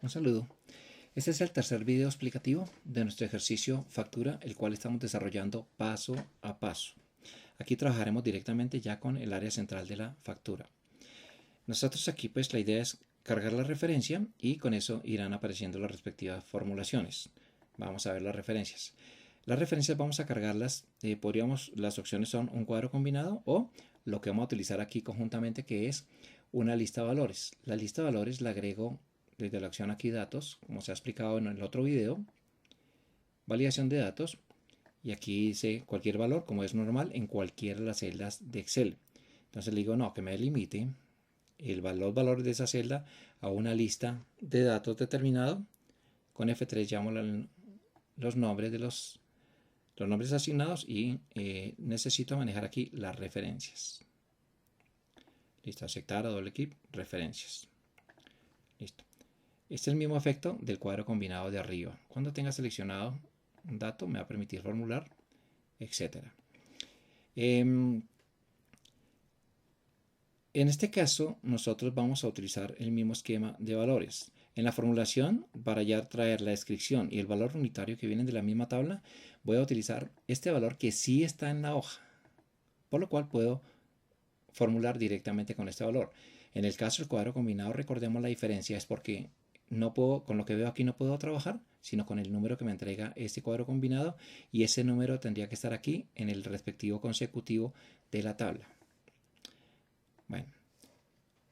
Un saludo. Este es el tercer video explicativo de nuestro ejercicio factura, el cual estamos desarrollando paso a paso. Aquí trabajaremos directamente ya con el área central de la factura. Nosotros aquí pues la idea es cargar la referencia y con eso irán apareciendo las respectivas formulaciones. Vamos a ver las referencias. Las referencias vamos a cargarlas, las opciones son un cuadro combinado o lo que vamos a utilizar aquí conjuntamente, que es una lista de valores. La lista de valores la agrego desde la opción aquí datos, como se ha explicado en el otro video, validación de datos, y aquí dice cualquier valor, como es normal en cualquiera de las celdas de Excel. Entonces le digo no, que me delimite los valores de esa celda a una lista de datos determinado. Con F3 llamo los nombres de los nombres asignados y necesito manejar aquí las referencias. Listo, aceptar a doble clic, referencias. Listo. Este es el mismo efecto del cuadro combinado de arriba. Cuando tenga seleccionado un dato me va a permitir formular, etc. En este caso nosotros vamos a utilizar el mismo esquema de valores. En la formulación, para ya traer la descripción y el valor unitario que vienen de la misma tabla, voy a utilizar este valor que sí está en la hoja, por lo cual puedo formular directamente con este valor. En el caso del cuadro combinado, recordemos la diferencia, es porque no puedo, con lo que veo aquí no puedo trabajar, sino con el número que me entrega este cuadro combinado, y ese número tendría que estar aquí en el respectivo consecutivo de la tabla. Bueno,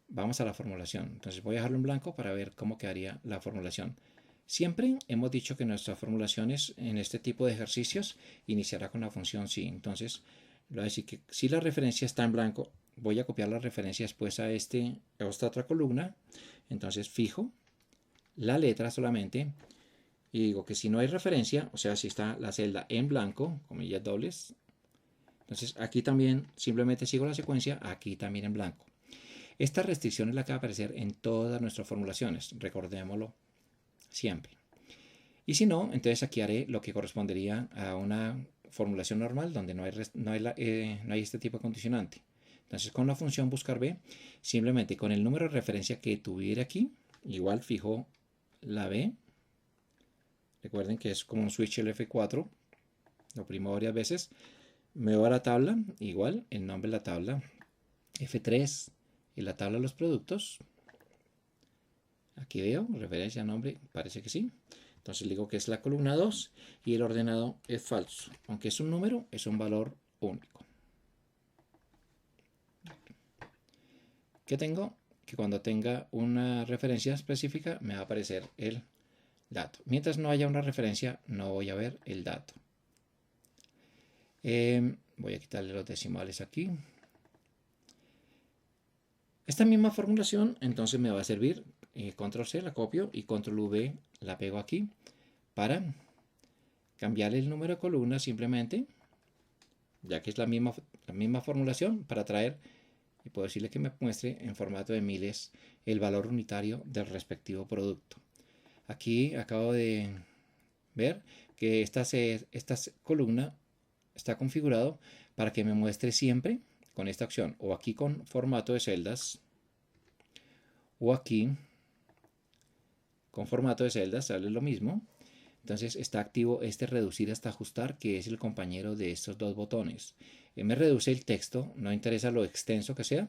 vamos a la formulación. Entonces voy a dejarlo en blanco para ver cómo quedaría la formulación. Siempre hemos dicho que nuestras formulaciones en este tipo de ejercicios iniciará con la función si. Entonces voy a decir que si la referencia está en blanco, voy a copiar la referencia después a esta otra columna. Entonces fijo la letra solamente y digo que si no hay referencia, o sea, si está la celda en blanco, comillas dobles, entonces aquí también simplemente sigo la secuencia, aquí también en blanco. Esta restricción es la que va a aparecer en todas nuestras formulaciones, recordémoslo siempre. Y si no, entonces aquí haré lo que correspondería a una formulación normal donde no hay este tipo de condicionante. Entonces con la función buscar B, simplemente con el número de referencia que tuviera aquí, igual fijo la B. Recuerden que es como un switch el F4, lo oprimo varias veces. Me voy a la tabla, igual el nombre de la tabla, F3, en la tabla de los productos. Aquí veo, referencia a nombre, parece que sí. Entonces digo que es la columna 2 y el ordenado es falso. Aunque es un número, es un valor único. ¿Qué tengo? Que cuando tenga una referencia específica me va a aparecer el dato. Mientras no haya una referencia, no voy a ver el dato. Voy a quitarle los decimales aquí. Esta misma formulación entonces me va a servir. Control C la copio y Control V la pego aquí para cambiarle el número de columnas simplemente, ya que es la misma formulación, para traer y puedo decirle que me muestre en formato de miles el valor unitario del respectivo producto. Aquí acabo de ver que esta columna está configurado para que me muestre siempre con esta opción, o aquí con formato de celdas, o aquí con formato de celdas, sale lo mismo. Entonces está activo este reducir hasta ajustar, que es el compañero de estos dos botones. Me reduce el texto, no interesa lo extenso que sea,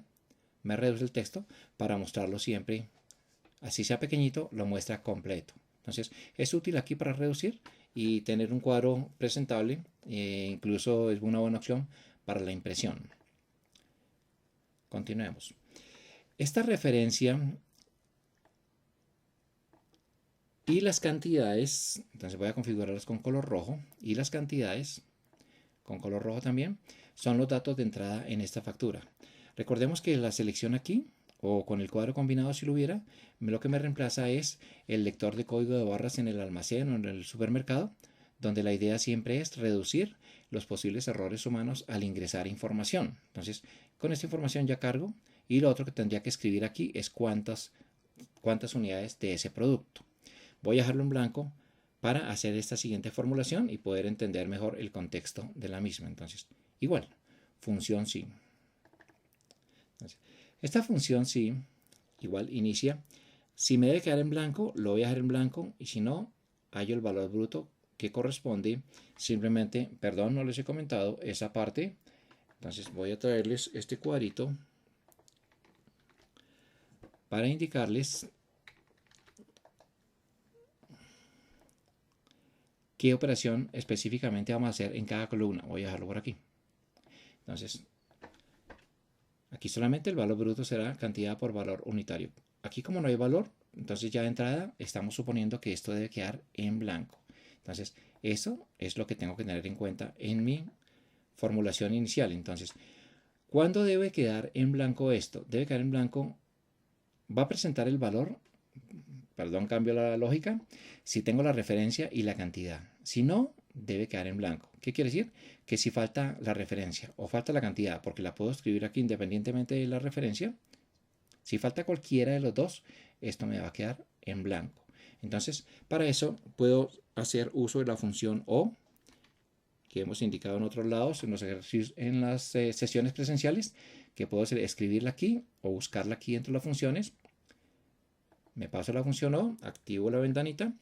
me reduce el texto para mostrarlo siempre, así sea pequeñito, lo muestra completo. Entonces es útil aquí para reducir y tener un cuadro presentable, incluso es una buena opción para la impresión. Continuemos. Esta referencia y las cantidades, entonces voy a configurarlas con color rojo, y las cantidades con color rojo también son los datos de entrada en esta factura. Recordemos que la selección aquí, o con el cuadro combinado si lo hubiera, lo que me reemplaza es el lector de código de barras en el almacén o en el supermercado, donde la idea siempre es reducir los posibles errores humanos al ingresar información. Entonces, con esta información ya cargo, y lo otro que tendría que escribir aquí es cuántas unidades de ese producto. Voy a dejarlo en blanco para hacer esta siguiente formulación y poder entender mejor el contexto de la misma. Entonces, igual, función sí. Entonces, esta función sí, igual inicia Si me debe quedar en blanco, lo voy a dejar en blanco, y si no, hallo el valor bruto que corresponde. Simplemente, perdón, no les he comentado esa parte. Entonces voy a traerles este cuadrito para indicarles qué operación específicamente vamos a hacer en cada columna. Voy a dejarlo por aquí. Entonces, aquí solamente el valor bruto será cantidad por valor unitario. Aquí, como no hay valor, entonces ya de entrada estamos suponiendo que esto debe quedar en blanco. Entonces, eso es lo que tengo que tener en cuenta en mi formulación inicial. Entonces, ¿cuándo debe quedar en blanco esto? Debe quedar en blanco, va a presentar el valor, perdón, cambio la lógica, si tengo la referencia y la cantidad. Si no, debe quedar en blanco. ¿Qué quiere decir? Que si falta la referencia o falta la cantidad, porque la puedo escribir aquí independientemente de la referencia, si falta cualquiera de los dos, esto me va a quedar en blanco. Entonces, para eso puedo hacer uso de la función O, que hemos indicado en otros lados, en los ejercicios, en las sesiones presenciales, que puedo escribirla aquí o buscarla aquí dentro de las funciones. Me paso la función O, activo la ventanita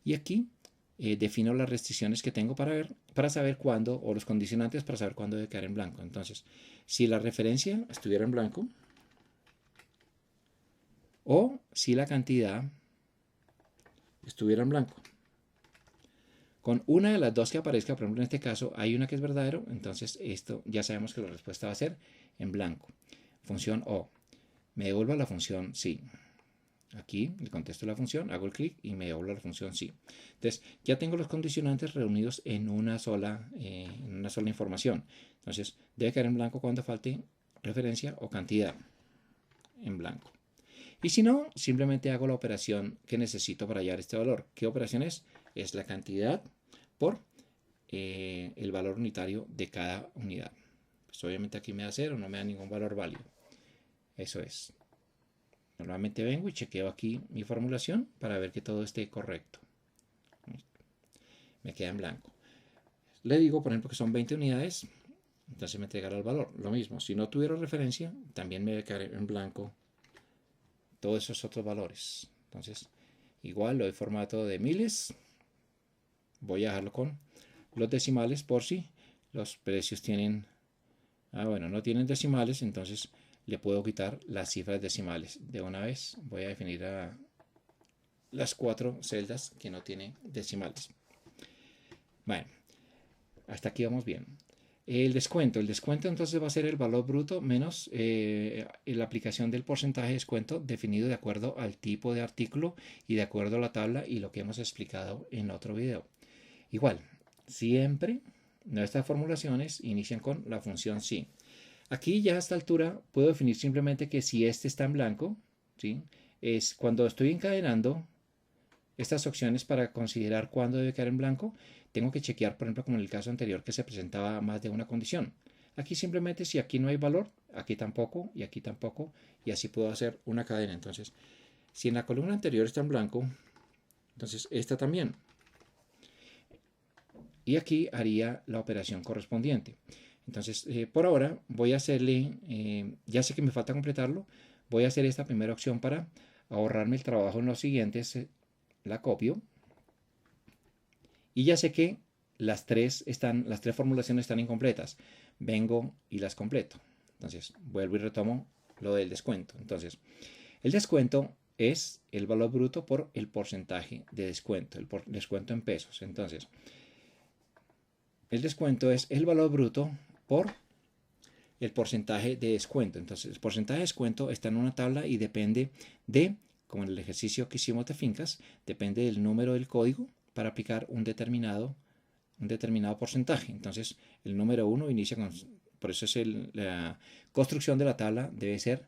y aquí defino las restricciones que tengo para saber cuándo, o los condicionantes para saber cuándo debe quedar en blanco. Entonces, si la referencia estuviera en blanco, o si la cantidad estuviera en blanco. Con una de las dos que aparezca, por ejemplo en este caso hay una que es verdadero, entonces esto ya sabemos que la respuesta va a ser en blanco. Función O. Me devuelva la función sí. Aquí le contesto la función, hago el clic y me devuelve la función sí. Entonces ya tengo los condicionantes reunidos en una sola información. Entonces debe quedar en blanco cuando falte referencia o cantidad en blanco. Y si no, simplemente hago la operación que necesito para hallar este valor. ¿Qué operación es? Es la cantidad por el valor unitario de cada unidad. Pues obviamente aquí me da 0, no me da ningún valor válido. Eso es. Normalmente vengo y chequeo aquí mi formulación para ver que todo esté correcto. Me queda en blanco. Le digo, por ejemplo, que son 20 unidades, entonces me entregará el valor. Lo mismo, si no tuviera referencia, también me debe quedar en blanco todos esos otros valores. Entonces, igual lo doy formato de miles. Voy a dejarlo con los decimales por si los precios tienen... bueno, no tienen decimales, entonces le puedo quitar las cifras decimales. De una vez voy a definir las 4 celdas que no tienen decimales. Bueno, hasta aquí vamos bien. El descuento entonces va a ser el valor bruto menos la aplicación del porcentaje de descuento definido de acuerdo al tipo de artículo y de acuerdo a la tabla y lo que hemos explicado en otro video. Igual, siempre nuestras formulaciones inician con la función sí. Aquí ya a esta altura puedo definir simplemente que si este está en blanco, ¿sí? Es cuando estoy encadenando estas opciones para considerar cuándo debe quedar en blanco, tengo que chequear, por ejemplo, como en el caso anterior que se presentaba más de una condición. Aquí simplemente si aquí no hay valor, aquí tampoco y aquí tampoco, y así puedo hacer una cadena. Entonces, si en la columna anterior está en blanco, entonces esta también. Y aquí haría la operación correspondiente. Entonces, por ahora voy a hacerle, ya sé que me falta completarlo, voy a hacer esta primera opción para ahorrarme el trabajo en los siguientes. La copio y ya sé que las tres formulaciones están incompletas. Vengo y las completo. Entonces vuelvo y retomo lo del descuento. Entonces el descuento es el valor bruto por el porcentaje de descuento, el descuento en pesos. Entonces el descuento es el valor bruto por el porcentaje de descuento. Entonces el porcentaje de descuento está en una tabla y depende de, como en el ejercicio que hicimos de fincas, depende del número del código para aplicar un determinado porcentaje. Entonces, el número 1 inicia con... Por eso es la construcción de la tabla debe ser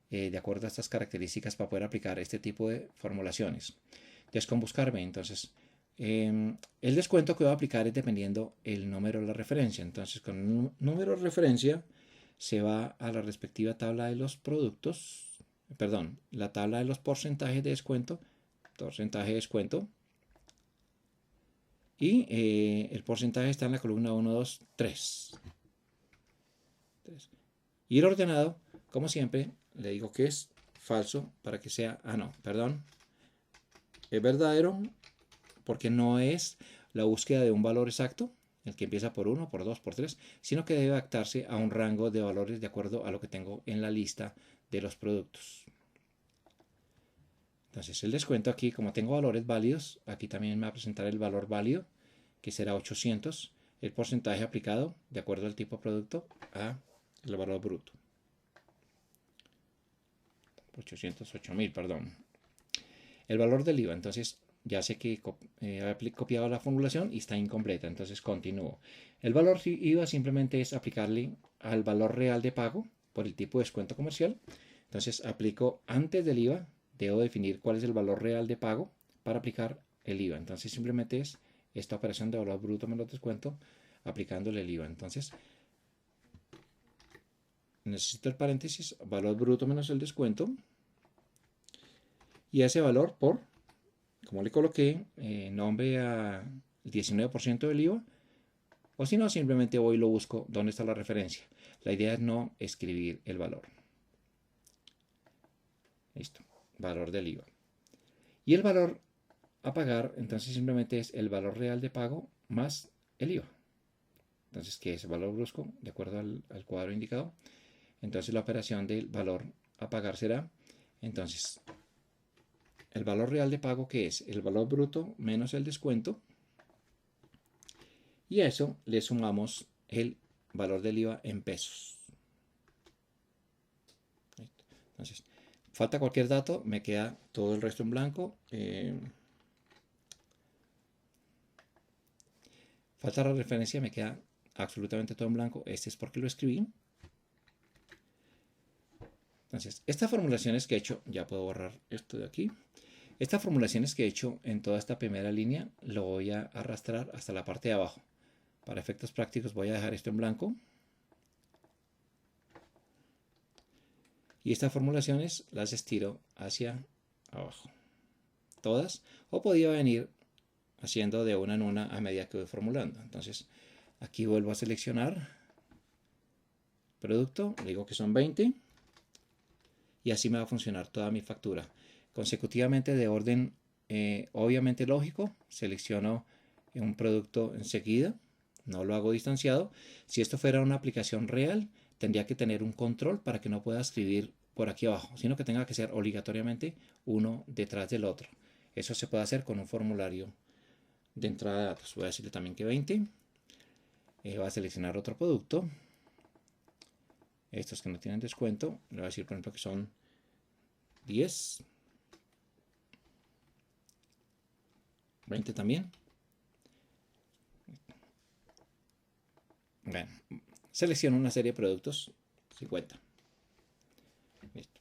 de acuerdo a estas características para poder aplicar este tipo de formulaciones. Entonces, con buscarme, entonces, el descuento que voy a aplicar es dependiendo el número de la referencia. Entonces, con un número de referencia se va a la respectiva tabla de los productos, perdón, la tabla de los porcentajes de descuento, y el porcentaje está en la columna 1, 2, 3. Ir ordenado, como siempre, le digo que es falso para que sea, no, perdón, es verdadero porque no es la búsqueda de un valor exacto, el que empieza por 1, por 2, por 3, sino que debe adaptarse a un rango de valores de acuerdo a lo que tengo en la lista de los productos. Entonces el descuento aquí, como tengo valores válidos, aquí también me va a presentar el valor válido, que será 800, el porcentaje aplicado de acuerdo al tipo de producto a el valor bruto. 808.000, perdón. El valor del IVA, entonces ya sé que he copiado la formulación y está incompleta, entonces continúo. El valor IVA simplemente es aplicarle al valor real de pago por el tipo de descuento comercial. Entonces aplico antes del IVA, debo definir cuál es el valor real de pago para aplicar el IVA. Entonces simplemente es esta operación de valor bruto menos descuento aplicándole el IVA. Entonces necesito el paréntesis, valor bruto menos el descuento, y ese valor por, como le coloqué, nombre al 19% del IVA, o si no, simplemente voy y lo busco donde está la referencia. La idea es no escribir el valor. Listo, valor del IVA. Y el valor a pagar, entonces simplemente es el valor real de pago más el IVA. Entonces, ¿qué es el valor brusco? De acuerdo al cuadro indicado. Entonces, la operación del valor a pagar será, entonces, el valor real de pago, que es el valor bruto menos el descuento, y a eso le sumamos el valor del IVA en pesos. Entonces, falta cualquier dato, me queda todo el resto en blanco. Falta la referencia, me queda absolutamente todo en blanco. Este es porque lo escribí. Entonces, estas formulaciones que he hecho, ya puedo borrar esto de aquí. Estas formulaciones que he hecho en toda esta primera línea, lo voy a arrastrar hasta la parte de abajo. Para efectos prácticos voy a dejar esto en blanco. Y estas formulaciones las estiro hacia abajo. Todas. O podía venir haciendo de una en una a medida que voy formulando. Entonces, aquí vuelvo a seleccionar producto. Le digo que son 20. Y así me va a funcionar toda mi factura. Consecutivamente de orden obviamente lógico. Selecciono un producto enseguida. No lo hago distanciado. Si esto fuera una aplicación real, tendría que tener un control para que no pueda escribir por aquí abajo, sino que tenga que ser obligatoriamente uno detrás del otro. Eso se puede hacer con un formulario de entrada de datos. Voy a decirle también que 20. Voy a seleccionar otro producto. Estos que no tienen descuento, le voy a decir por ejemplo que son 10. 20 también. Bueno, selecciono una serie de productos. 50. Listo.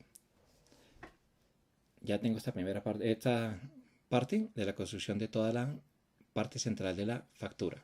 Ya tengo esta parte de la construcción de toda la parte central de la factura.